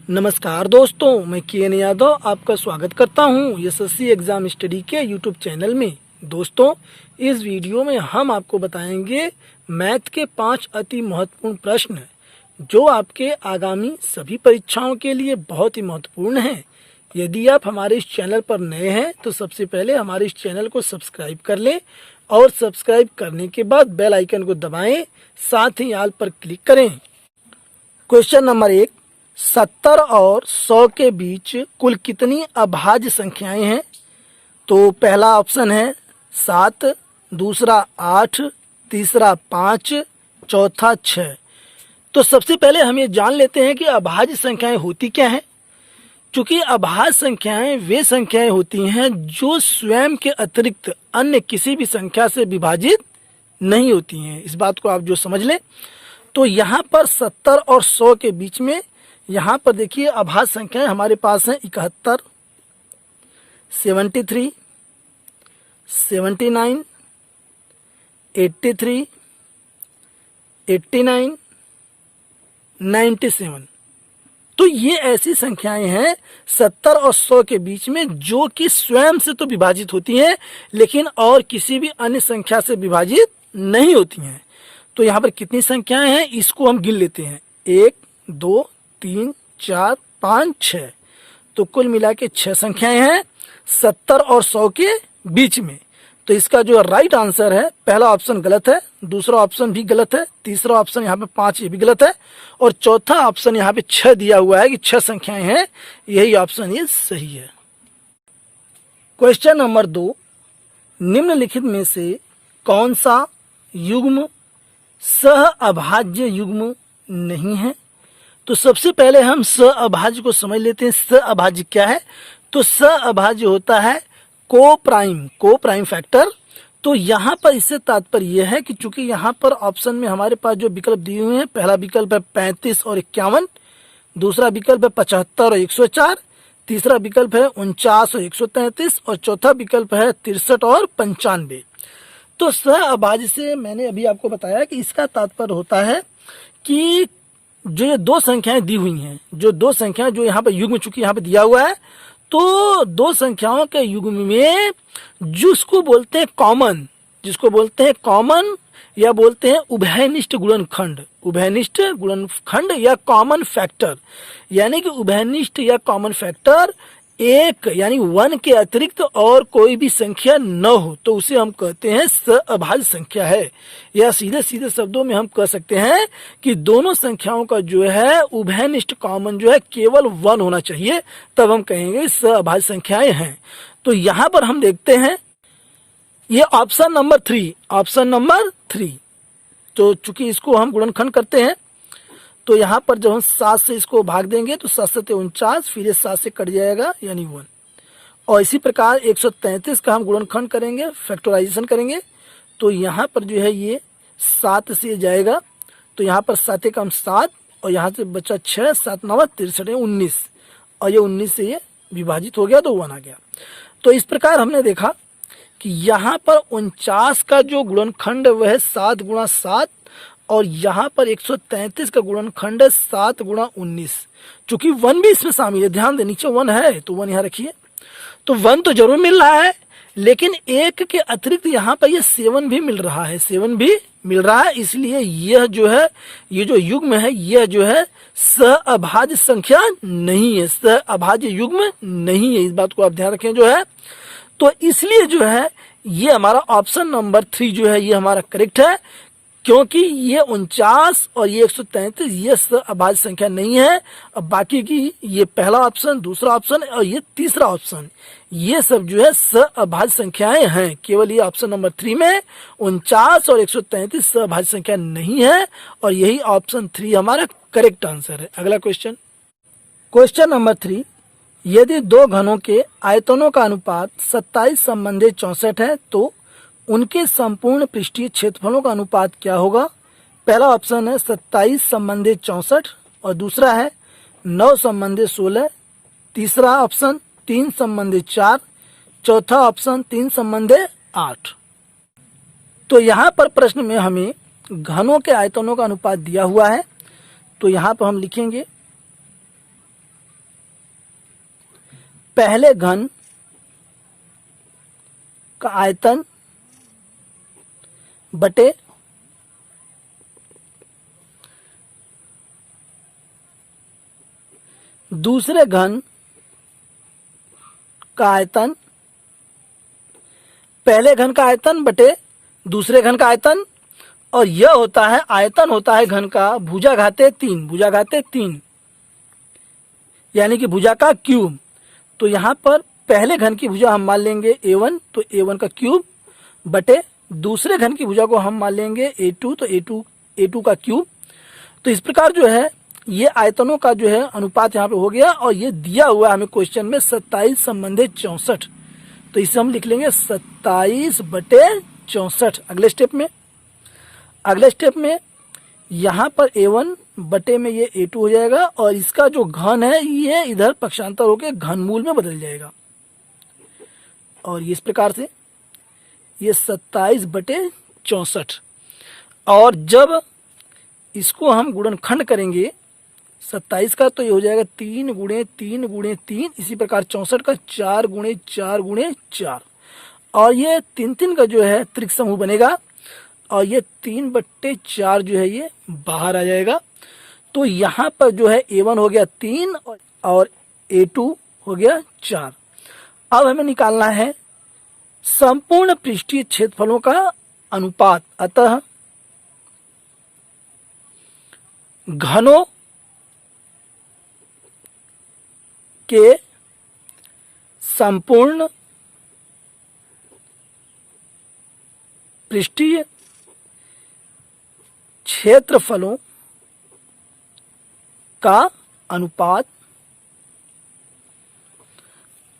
नमस्कार दोस्तों, मैं के एन यादव आपका स्वागत करता हूं एसएससी एग्ज़ाम स्टडी के यूट्यूब चैनल में। दोस्तों, इस वीडियो में हम आपको बताएंगे मैथ के 5 अति महत्वपूर्ण प्रश्न जो आपके आगामी सभी परीक्षाओं के लिए बहुत ही महत्वपूर्ण हैं। यदि आप हमारे इस चैनल पर नए हैं तो सबसे पहले हमारे इस चैनल को सब्सक्राइब कर लें और सब्सक्राइब करने के बाद बेल आइकन को दबाएं, साथ ही ऑल पर क्लिक करें। क्वेश्चन नंबर 1, 70 और 100 के बीच कुल कितनी अभाज्य संख्याएं हैं? तो पहला ऑप्शन है 7, दूसरा 8, तीसरा 5, चौथा 6। तो सबसे पहले हम ये जान लेते हैं कि अभाज्य संख्याएं होती क्या हैं। चूंकि अभाज्य संख्याएं वे संख्याएं होती हैं जो स्वयं के अतिरिक्त अन्य किसी भी संख्या से विभाजित नहीं होती हैं। इस बात को आप जो समझ लें। तो यहाँ पर 70 और 100 के बीच में यहाँ पर देखिए अभाज्य संख्याएं हमारे पास हैं 71, 73, 79, 83, 89, 97। तो ये ऐसी संख्याएं हैं 70 और 100 के बीच में जो कि स्वयं से तो विभाजित होती हैं लेकिन और किसी भी अन्य संख्या से विभाजित नहीं होती हैं। तो यहाँ पर कितनी संख्याएं हैं इसको हम गिन लेते हैं। 1, 2, 3, 4, 5, 6। तो कुल मिला के 6 संख्याएं हैं 70 और 100 के बीच में। तो इसका जो राइट आंसर है, पहला ऑप्शन गलत है, दूसरा ऑप्शन भी गलत है, तीसरा ऑप्शन यहाँ पे 5 ये भी गलत है और चौथा ऑप्शन यहाँ पे 6 दिया हुआ है कि 6 संख्याएं हैं, यही ऑप्शन ये सही है। क्वेश्चन नंबर 2, निम्नलिखित में से कौन सा युग्म सह अभाज्य युग्म नहीं है? तो सबसे पहले हम सह अभाज्य को समझ लेते हैं। सह अभाज्य क्या है? तो सह अभाज्य होता है को प्राइम फैक्टर। तो यहाँ पर इससे तात्पर्य यह है कि चूंकि यहाँ पर ऑप्शन में हमारे पास जो विकल्प दिए हुए हैं, पहला विकल्प है 35 और 51, दूसरा विकल्प है 75 और 104, तीसरा विकल्प है 49 और 133 और चौथा विकल्प है 63 और 95। तो सह अभाज्य से मैंने अभी आपको बताया कि इसका तात्पर्य होता है कि जो ये 2 संख्याएं दी हुई हैं, जो 2 संख्याएं जो यहाँ पर युग्म चूंकि यहाँ पे दिया हुआ है, तो 2 संख्याओं के युग्म में जिसको बोलते हैं कॉमन या बोलते हैं उभयनिष्ठ गुणनखंड या कॉमन फैक्टर, यानी कि उभयनिष्ठ या कॉमन फैक्टर एक यानी 1 के अतिरिक्त और कोई भी संख्या न हो तो उसे हम कहते हैं सहअभाज्य संख्या है। या सीधे सीधे शब्दों में हम कह सकते हैं कि दोनों संख्याओं का जो है उभयनिष्ठ कॉमन जो है केवल 1 होना चाहिए, तब हम कहेंगे सहअभाज्य संख्याएं हैं। तो यहाँ पर हम देखते हैं ये ऑप्शन नंबर 3। तो चूंकि इसको हम गुणनखंड करते हैं तो यहाँ पर जब हम 7 से इसको भाग देंगे तो 7 से 49, फिर ये 7 से कट जाएगा यानी 1। और इसी प्रकार 133 का हम गुणनखंड करेंगे, फैक्टराइजेशन करेंगे तो यहाँ पर जो है ये 7 से ये जाएगा तो यहाँ पर 7 का हम 7 और यहाँ से बचा 6, 7 9 63 19 और ये 19 से ये विभाजित हो गया तो 1 आ गया। तो इस प्रकार हमने देखा कि यहाँ पर 49 का जो गुणनखंड वह है 7 गुणा 7 और यहाँ पर 133 का गुणनखंड है 7 गुणा 19। चूंकि 1 भी इसमें शामिल है, ध्यान दें नीचे 1 है तो 1 यहाँ रखिए। तो 1 तो जरूर मिल रहा है लेकिन 1 के अतिरिक्त यहाँ पर ये 7 भी मिल रहा है, इसलिए यह जो है ये जो युग्म है यह जो है सहअभाज्य संख्या नहीं है, सहअभाज्य युग्म नहीं है। इस बात को आप ध्यान रखें जो है। तो इसलिए जो है ये हमारा ऑप्शन नंबर 3 जो है ये हमारा करेक्ट है, क्योंकि ये 49 और ये 133 ये सहअभाज्य संख्या नहीं है। अब बाकी की ये पहला ऑप्शन, दूसरा ऑप्शन और ये तीसरा ऑप्शन ये सब जो है सहअभाज्य संख्याएं हैं। केवल ये ऑप्शन नंबर 3 में 49 और 133 सहअभाज्य संख्या नहीं है और यही ऑप्शन 3 हमारा करेक्ट आंसर है। अगला क्वेश्चन नंबर 3, यदि 2 घनों के आयतनों का अनुपात 27 संबंधी 64 है तो उनके संपूर्ण पृष्ठीय क्षेत्रफलों का अनुपात क्या होगा? पहला ऑप्शन है 27 संबंधी 64 और दूसरा है 9 संबंधी 16, तीसरा ऑप्शन 3 संबंधी 4, चौथा ऑप्शन 3 संबंधी 8। तो यहाँ पर प्रश्न में हमें घनों के आयतनों का अनुपात दिया हुआ है तो यहाँ पर हम लिखेंगे पहले घन का आयतन बटे दूसरे घन का आयतन, पहले घन का आयतन बटे दूसरे घन का आयतन, और यह होता है आयतन होता है घन का भुजा घाते 3 यानी कि भुजा का क्यूब। तो यहाँ पर पहले घन की भुजा हम मान लेंगे a1, तो a1 का क्यूब बटे दूसरे घन की भुजा को हम मान लेंगे a2, तो a2 का क्यूब। तो इस प्रकार जो है ये आयतनों का जो है अनुपात यहाँ पे हो गया, और ये दिया हुआ है हमें क्वेश्चन में 27 संबंधे 64। तो इसे हम लिख लेंगे 27 बटे 64। अगले स्टेप में यहाँ पर a1 बटे में ये a2 हो जाएगा, और इसका जो घन है ये इधर पक्षांतर होकर घनमूल में बदल जाएगा, और इस प्रकार से ये 27 बटे 64। और जब इसको हम गुणनखंड करेंगे 27 का, तो ये हो जाएगा 3 गुणे 3 गुणे 3, इसी प्रकार 64 का 4 गुणे 4 गुणे 4, और ये 3 का जो है त्रिक समूह बनेगा, और ये 3 बट्टे 4 जो है ये बाहर आ जाएगा। तो यहाँ पर जो है a1 हो गया 3 और a2 हो गया 4। अब हमें निकालना है संपूर्ण पृष्ठीय क्षेत्रफलों का अनुपात। अतः घनों के संपूर्ण पृष्ठीय क्षेत्रफलों का अनुपात,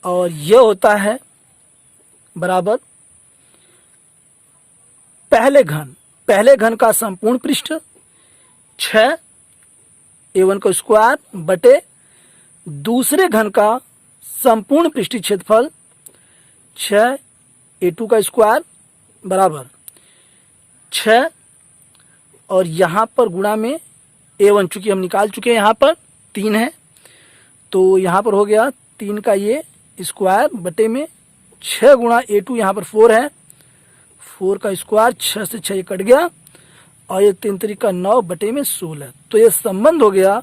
और यह होता है बराबर पहले घन का संपूर्ण पृष्ठ 6 a1 का स्क्वायर बटे दूसरे घन का संपूर्ण पृष्ठीय क्षेत्रफल 6 a2 का स्क्वायर बराबर 6, और यहाँ पर गुणा में a1, चूंकि हम निकाल चुके हैं, यहाँ पर 3 है, तो यहाँ पर हो गया 3 का ये स्क्वायर बटे में 6 गुणा a2, यहाँ पर 4 है, 4 का स्क्वायर, 6 से 6 कट गया, और ये 3 3 का 9 बटे में 16। तो ये संबंध हो गया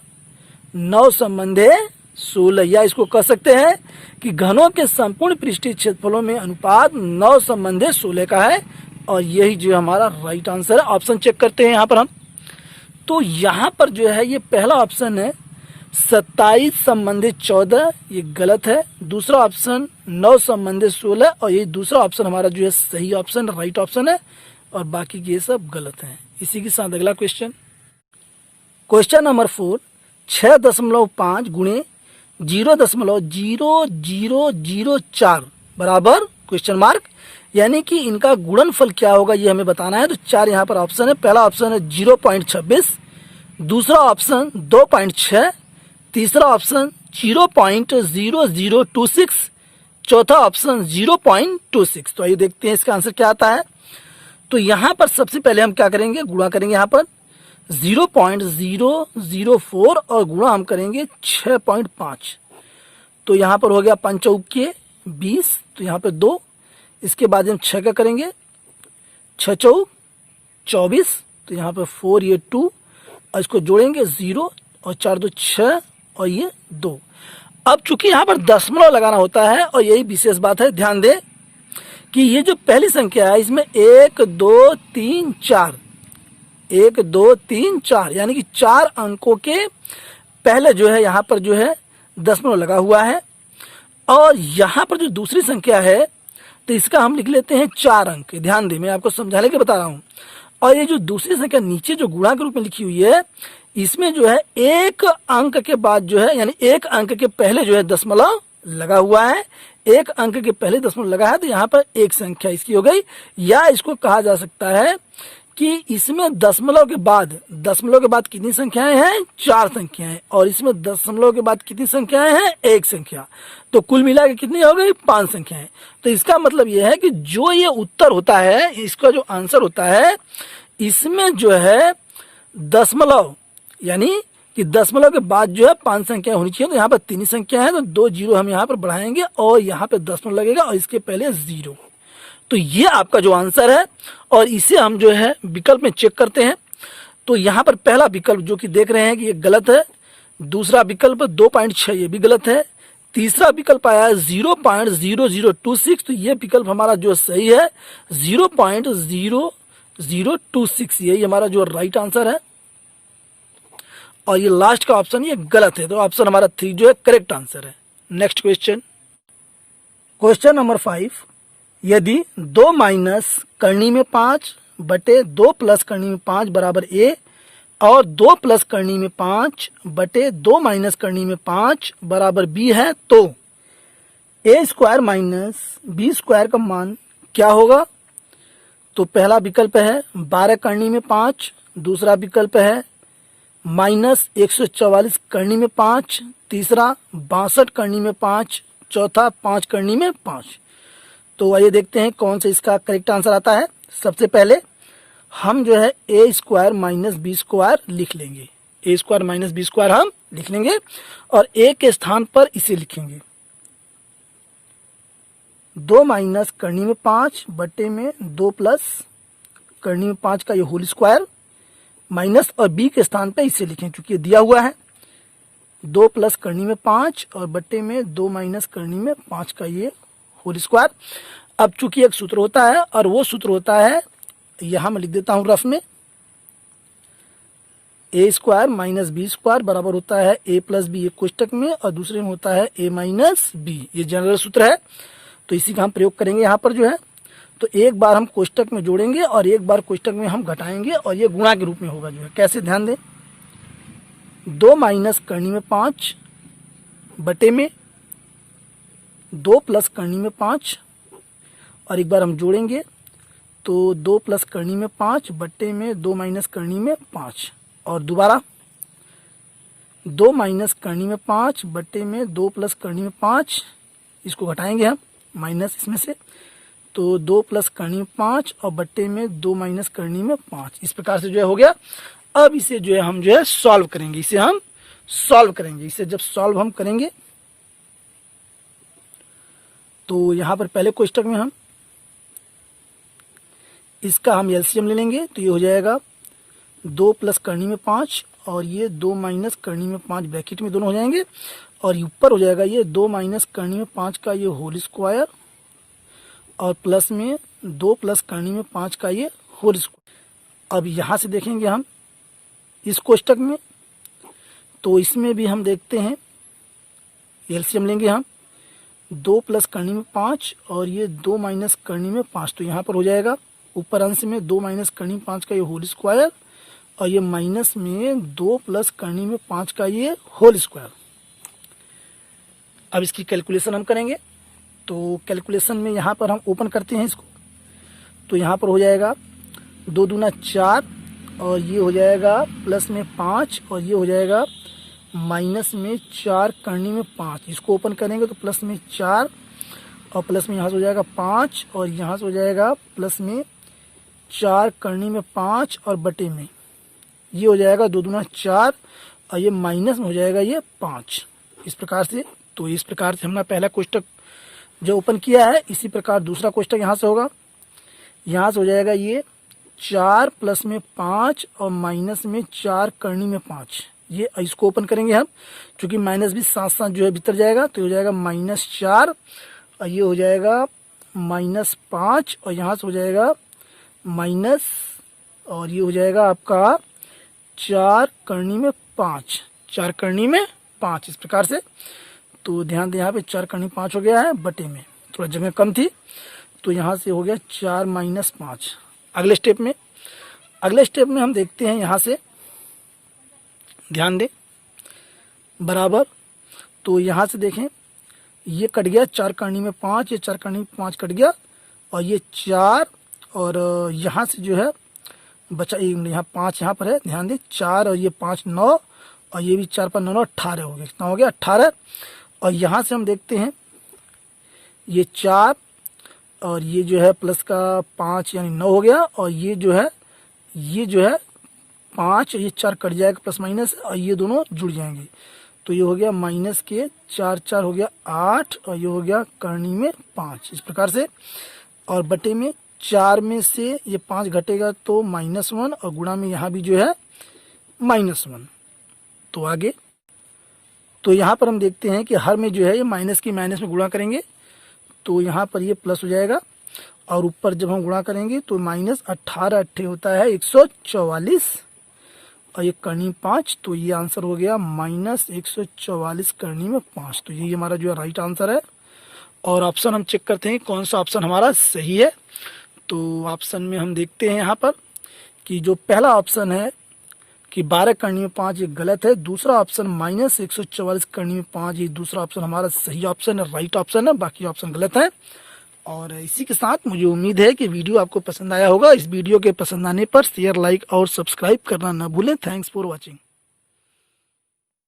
9 संबंधे 16, या इसको कह सकते हैं कि घनों के संपूर्ण पृष्ठीय क्षेत्रफलों में अनुपात 9 संबंधे 16 का है, और यही जो हमारा राइट आंसर है। ऑप्शन चेक करते हैं यहाँ पर हम, तो यहाँ पर जो है ये पहला ऑप्शन है 27 संबंधे 14, ये गलत है। दूसरा ऑप्शन 9 संबंधे 16, और ये दूसरा ऑप्शन हमारा जो है सही ऑप्शन राइट ऑप्शन है, और बाकी के सब गलत हैं। इसी के साथ अगला क्वेश्चन नंबर 4, 6.5 गुणे 0.0004 बराबर क्वेश्चन मार्क, यानी कि इनका गुणनफल क्या होगा ये हमें बताना है। तो 4 यहाँ पर ऑप्शन है। पहला ऑप्शन है 0.26, दूसरा ऑप्शन 2.6, तीसरा ऑप्शन 0.0026, चौथा ऑप्शन 0.26। तो आइए देखते हैं इसका आंसर क्या आता है। तो यहाँ पर सबसे पहले हम क्या करेंगे, गुणा करेंगे यहाँ पर 0.004 और गुणा हम करेंगे 6.5। तो यहाँ पर हो गया 5 चौके 20, तो यहाँ पर 2, इसके बाद हम 6 का करेंगे 6 चौक 24, तो यहाँ पर 4 ये 2, और इसको जोड़ेंगे 0 और 4 2 6 और ये 2। अब चूंकि यहाँ पर दशमलव लगाना होता है, और यही विशेष बात है, ध्यान दें कि ये जो पहली संख्या है इसमें 1 2 3 4, 1 2 3 4 यानी कि 4 अंकों के पहले जो है यहाँ पर जो है दशमलव लगा हुआ है, और यहाँ पर जो दूसरी संख्या है तो इसका हम लिख लेते हैं 4 अंक। ध्यान दें, मैं आपको समझाने के बता रहा हूँ। और ये जो दूसरी संख्या नीचे जो गुणा के रूप में लिखी हुई है, इसमें जो है 1 अंक के बाद जो है, यानी 1 अंक के पहले जो है दशमलव लगा हुआ है, 1 अंक के पहले दशमलव लगा है, तो यहाँ पर एक संख्या इसकी हो गई। या इसको कहा जा सकता है कि इसमें दशमलव के बाद कितनी संख्याएं हैं, 4 संख्याएं, और इसमें दशमलव के बाद कितनी संख्याएं हैं, 1 संख्या। तो कुल मिला के कितनी हो गई, 5 संख्याएं। तो इसका मतलब यह है कि जो ये उत्तर होता है, इसका जो आंसर होता है, इसमें जो है दशमलव यानी कि दशमलव के बाद जो है 5 संख्या होनी चाहिए, तो यहाँ पर 3 ही संख्या है, तो 2 जीरो हम यहाँ पर बढ़ाएंगे और यहाँ पे दशमलव लगेगा और इसके पहले 0। तो ये आपका जो आंसर है, और इसे हम जो है विकल्प में चेक करते हैं। तो यहाँ पर पहला विकल्प जो कि देख रहे हैं कि ये गलत है, दूसरा विकल्प 2.6 ये भी गलत है, तीसरा विकल्प आया है 0.0026, तो ये विकल्प हमारा जो सही है 0.0026, यही हमारा जो राइट आंसर है। और ये लास्ट का ऑप्शन ये गलत है, तो ऑप्शन हमारा 3 जो है करेक्ट आंसर है। नेक्स्ट क्वेश्चन, क्वेश्चन नंबर 5, यदि 2 माइनस करनी में 5 बटे 2 प्लस करनी में 5 बराबर a और 2 प्लस करनी में 5 बटे 2 माइनस करनी में 5 बराबर b है, तो a square minus b square का मान क्या होगा? तो पहला विकल्प है 12 करनी में 5, दूसरा विकल्प है माइनस 144 करनी में 5, तीसरा 62 करनी में 5, चौथा 5 करनी में 5। तो आइए देखते हैं कौन सा इसका करेक्ट आंसर आता है। सबसे पहले हम जो है ए स्क्वायर माइनस बी स्क्वायर लिख लेंगे, ए स्क्वायर माइनस बी स्क्वायर हम लिख लेंगे और ए के स्थान पर इसे लिखेंगे 2 माइनस करनी में 5 बटे में 2 प्लस करनी में 5 का ये होल स्क्वायर माइनस, और बी के स्थान पे इसे लिखें क्योंकि ये दिया हुआ है 2 प्लस करनी में 5 और बटे में 2 माइनस करनी में 5 का ये होल स्क्वायर। अब चूंकि एक सूत्र होता है और वो सूत्र होता है, यहां मैं लिख देता हूं रफ में, ए स्क्वायर माइनस बी स्क्वायर बराबर होता है ए प्लस बी एक कोष्टक में और दूसरे में होता है ए माइनस बी, ये जनरल सूत्र है। तो इसी का हम प्रयोग करेंगे यहाँ पर जो है। तो एक बार हम कोष्टक में जोड़ेंगे और एक बार कोष्टक में हम घटाएंगे और ये गुणा के रूप में होगा जो है। कैसे, ध्यान दें, 2 माइनस करनी में 5 बटे में 2 प्लस करनी में 5 और एक बार हम जोड़ेंगे तो 2 प्लस करनी में 5 बटे में 2 माइनस करनी में 5 और दोबारा 2 माइनस करनी में 5 बटे में 2 प्लस करनी में 5, इसको घटाएंगे हम माइनस इसमें से, तो 2 प्लस करनी में 5 और बट्टे में 2 माइनस करनी में 5। इस प्रकार से जो है हो गया। अब इसे जो है हम जो है सॉल्व करेंगे, इसे हम सॉल्व करेंगे। इसे जब सॉल्व हम करेंगे तो यहां पर पहले कोष्टक में हम इसका हम एलसीएम ले लेंगे, तो ये हो जाएगा 2 प्लस करनी में 5 और ये 2 माइनस करनी में 5 ब्रैकेट में दोनों हो जाएंगे और ऊपर हो जाएगा ये 2 माइनस करनी में 5 का ये होल स्क्वायर और प्लस में 2 प्लस करनी में 5 का ये होल स्क्वायर। अब यहां से देखेंगे हम इस कोष्टक में, तो इसमें भी हम देखते हैं एलसीएम लेंगे हम 2 प्लस करनी में 5 और ये 2 माइनस करनी में 5, तो यहाँ पर हो जाएगा ऊपर अंश में 2 माइनस करनी में 5 का ये होल स्क्वायर और ये माइनस में 2 प्लस करनी में 5 का ये होल स्क्वायर। अब इसकी कैलकुलेशन हम करेंगे, तो कैलकुलेशन में यहाँ पर हम ओपन करते हैं इसको, तो यहाँ पर हो जाएगा 2 दूना 4 और ये हो जाएगा प्लस में 5 और ये हो जाएगा माइनस में 4 करनी में 5। इसको ओपन करेंगे तो प्लस में 4 और प्लस में यहाँ से हो जाएगा 5 और यहाँ से हो जाएगा प्लस में 4 करनी में 5 और बटे में ये हो जाएगा 2 दूना 4 और ये माइनस में हो जाएगा ये 5। इस प्रकार से, तो इस प्रकार से हमने पहला कोष्टक जो ओपन किया है, इसी प्रकार दूसरा कोष्टक यहाँ से होगा। यहाँ से हो जाएगा ये 4 प्लस में 5 और माइनस में 4 करनी में 5, ये इसको ओपन करेंगे हम, क्योंकि माइनस भी साथ साथ जो है भीतर जाएगा, तो हो जाएगा -4 और ये हो जाएगा -5 और यहाँ से हो जाएगा माइनस और ये हो जाएगा आपका 4 करनी में 5, 4 करनी में 5। इस प्रकार से, तो ध्यान दें यहाँ पे 4 करनी 5 हो गया है, बटे में थोड़ा जगह कम थी, तो यहाँ से हो गया 4 - 5। अगले स्टेप में हम देखते हैं, यहाँ से ध्यान दें बराबर, तो यहाँ से देखें ये कट गया 4 करनी में 5, ये 4 करनी में 5 कट गया और ये 4 और यहाँ से जो है बचा यहाँ 5 यहाँ पर है, ध्यान दें 4 और ये 5 9 और ये भी 4 पर 9 18 हो गया। कितना हो गया? 18। और यहाँ से हम देखते हैं ये 4 और ये जो है प्लस का 5 यानी 9 हो गया और ये जो है 5, ये 4 कट जाएगा प्लस माइनस, और ये दोनों जुड़ जाएंगे, तो ये हो गया माइनस के 4, 4 हो गया 8, और ये हो गया करनी में 5, इस प्रकार से। और बटे में 4 में से ये 5 घटेगा तो -1, और गुणा में यहाँ भी जो है -1। तो आगे, तो यहाँ पर हम देखते हैं कि हर में जो है ये माइनस की माइनस में गुणा करेंगे तो यहाँ पर ये प्लस हो जाएगा, और ऊपर जब हम गुणा करेंगे तो -18 अट्ठे होता है 144, और ये करनी 5, तो ये आंसर हो गया -144 करनी में 5। तो यही हमारा जो है राइट आंसर है। और ऑप्शन हम चेक करते हैं कौन सा ऑप्शन हमारा सही है। तो ऑप्शन में हम देखते हैं यहाँ पर कि जो पहला ऑप्शन है कि 12 करनी में 5 ये गलत है। दूसरा ऑप्शन -144 करनी में 5, ये दूसरा ऑप्शन हमारा सही ऑप्शन है, राइट ऑप्शन है, बाकी ऑप्शन गलत है। और इसी के साथ मुझे उम्मीद है कि वीडियो आपको पसंद आया होगा। इस वीडियो के पसंद आने पर शेयर, लाइक और सब्सक्राइब करना न भूलें। Thanks for watching.